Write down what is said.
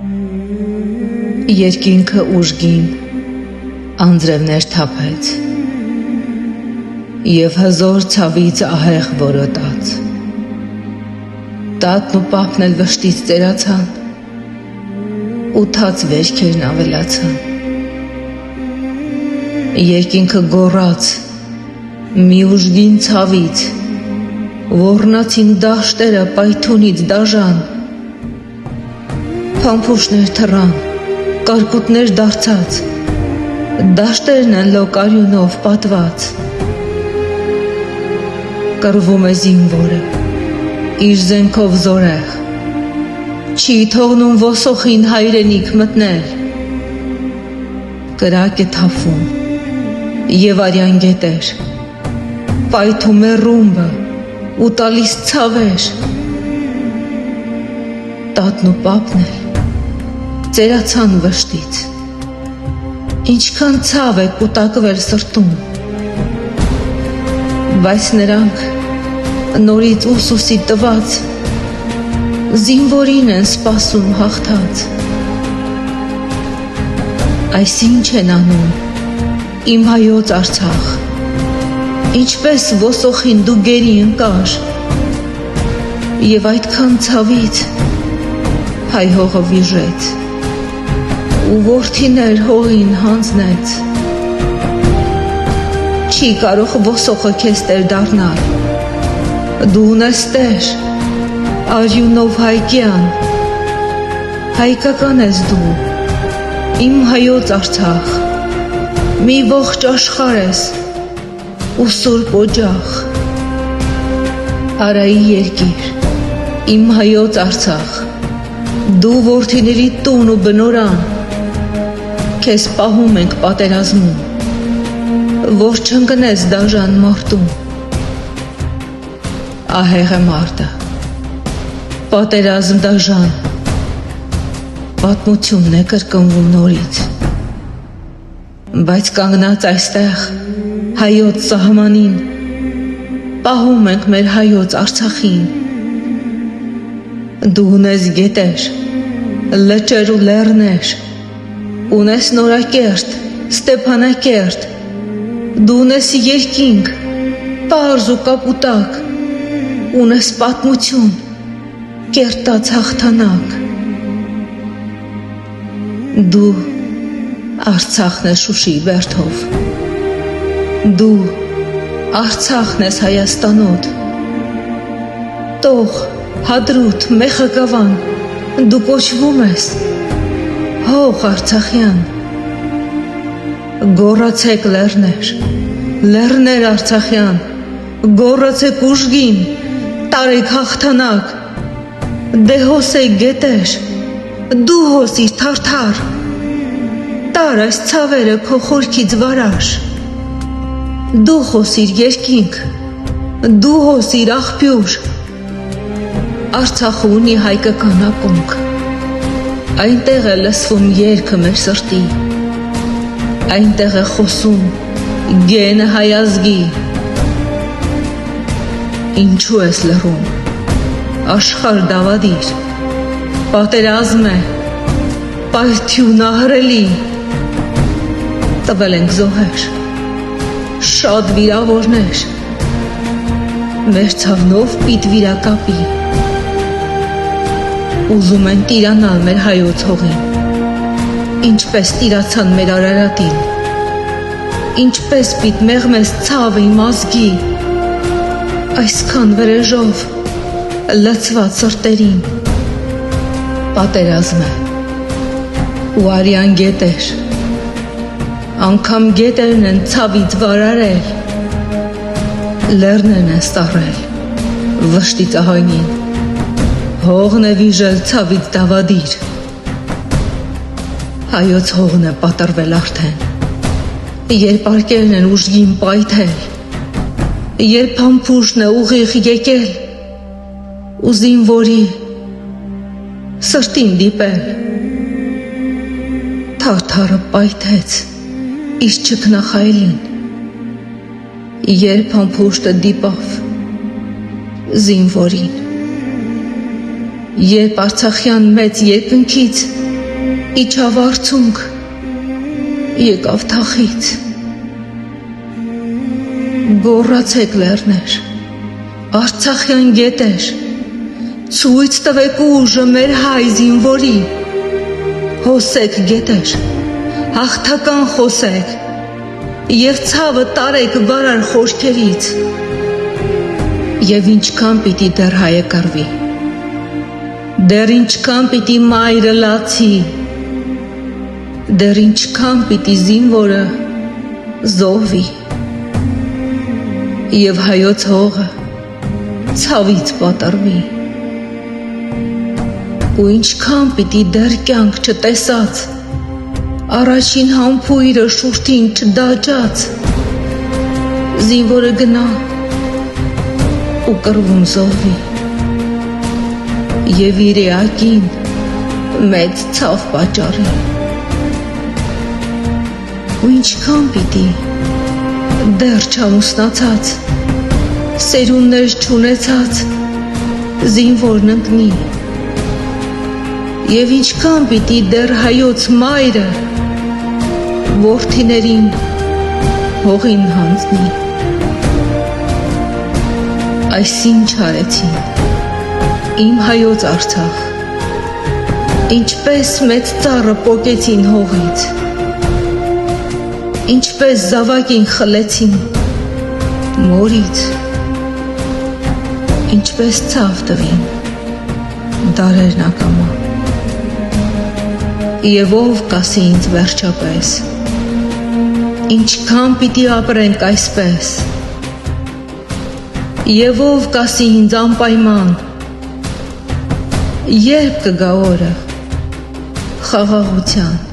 Երկինքը ուժգին անձրևներ թափեց և հզոր ցավից ահեղ որոտաց։ Տատն ու պապն էլ վշտից ծերացան ու թաց վերքերն ավելացան։ Երկինքը գոռաց մի ուժգին ցավից, ոռնացին դաշտերը պայթունից դաժան, փամփուշտներ թռան, կարկուտներ դարձած, դաշտերն են լոկարյունով պատված։ Կռվում է զինվորը, իր զենքով զորեղ, չի թողնում ոսոխին հայրենիք մտնել։ Կրակ է թափվում և արյան գետեր, պայթում է ռումբը ու տալիս ցավեր։ Տատն ու պապն էլ ծերացան վշտից, ինչքան ցավ է կուտակվել սրտում, բայց նրանք նորից ուսուսի տված զինվորին են սպասում հաղթած։ Այս ինչ են անում իմ հայոց Արցախ, ինչպես ոսոխին դու գերի ընկար, և այդքան ցավից հայ հողը վիժեց ու որդիներ հողին հանձնեց։ Չի կարող ոսոխը քեզ տեր դառնալ, դու ունես տեր, արյունով հայկյան, հայկական ես դու, իմ հայոց Արցախ, մի ողջ աշխարհ ես ու սուրբ օջախ։ Արայի երկիր, իմ հայոց Արցախ, դու որդիների տուն ու բնորան, քեզ պահում ենք պատերազմում, որ չընկնես դաժան մարտում։ Ահեղ է մարտը, պատերազմ դաժան, պատմությունն է կրկնվում նորից, բայց կանգնած այստեղ հայոց սահմանին, պահում ենք մեր հայոց Արցախին։ Դու ունես գետեր, լճեր ու լեռներ, ունես Նորակերտ, Ստեփանակերտ, դու ունես երկինք, պարզ ու կապուտակ, ունես պատմություն, կերտած հաղթանակ։ Դու Արցախն ես Շուշիի բերդով, դու Արցախն ես Հայաստանոտ, Տող, Հադրութ, Մեխակավան, դու կոչվում ես հող Արցախյան։ Գոռացեք լեռներ, լեռներ Արցախյան, գոռացեք ուժգին, տարեք հաղթանակ, դե հոսեք գետեր, դու հոսիր թարթար, տար այս ցավերը քո խորքից վարար, դու հոսիր երկինք, դու հոսիր աղբյուր, Արցախը ունի հայկական ակունք, այնտեղ է լսվում երգը մեր սրտի, այնտեղ է խոսում գենը հայ ազգի։ Ինչու ես լռում, աշխարհ դավադիր, պատերազմ է, պայթյուն ահռելի, տվել ենք զոհեր, շատ վիրավորներ, մեր ցավնով պիտ վիրակապի, ուզում են տիրանալ մեր հայոց հողին, ինչպես տիրացան մեր Արարատին, ինչպես պիտ մեղմես ցավը իմ ազգի, այսքան վրեժով լցված սրտերին։ Պատերազմ է ու արյան գետեր, անգամ գետերն են ցավից վարարել, լեռներն են սառել վշտից ահագին, հողն է վիժել ցավից դավադիր, հայոց հողն է պատրվել արդեն, երբ արկերն են ուժգին պայթել, երբ փամփուշտն է ուղիղ եկել ու զինվորի սրտին դիպել, թարթարը պայթեց իր չքնախայլին, երբ փամփուշտը դիպավ զինվորին, երբ Արցախյան մեծ երկնքից իջավ արցունք, եկավ թախից, գոռացեք լեռներ, Արցախյան գետեր, ցույց տվեք ուժը մեր հայ զինվորի, հոսեք գետեր, հաղթական խոսեք եւ ցավը տարեք վարար խորքերից, եւ ինչքան պիտի դեռ հայը կռվի, դեռ ինչքան պիտի մայրը լացի, դեռ ինչքան պիտի զինվորը զոհվի, եւ հայոց հողը ցավից պատռվի, ու ինչքան պիտի դեռ կյանք չտեսած, առաջին համբույրը շուրթին չդաջած, զինվորը գնա ու կռվում զոհվի, եւ իր էակին մեծ ցավ պատճառի, ու ինչքան պիտի դեռ չամուսնացած, սերունդներ չունեցած, զինվորն ընկնի, եւ ինչքան պիտի դեռ հայոց մայրը որդիներին հողին հանձնի, այս ինչ արեցին իմ հայոց Արցախ, ինչպես մեծ ծառը պոկեցին հողից, ինչպես զավակին խլեցին մորից, ինչպես ցավ տվին դարերն ակամա, եւ ով կասի ինձ վերջապես, ինչքան պիտի ապրենք այսպես, եւ ով կասի ինձ անպայման, երբ կգա օրը խաղաղության,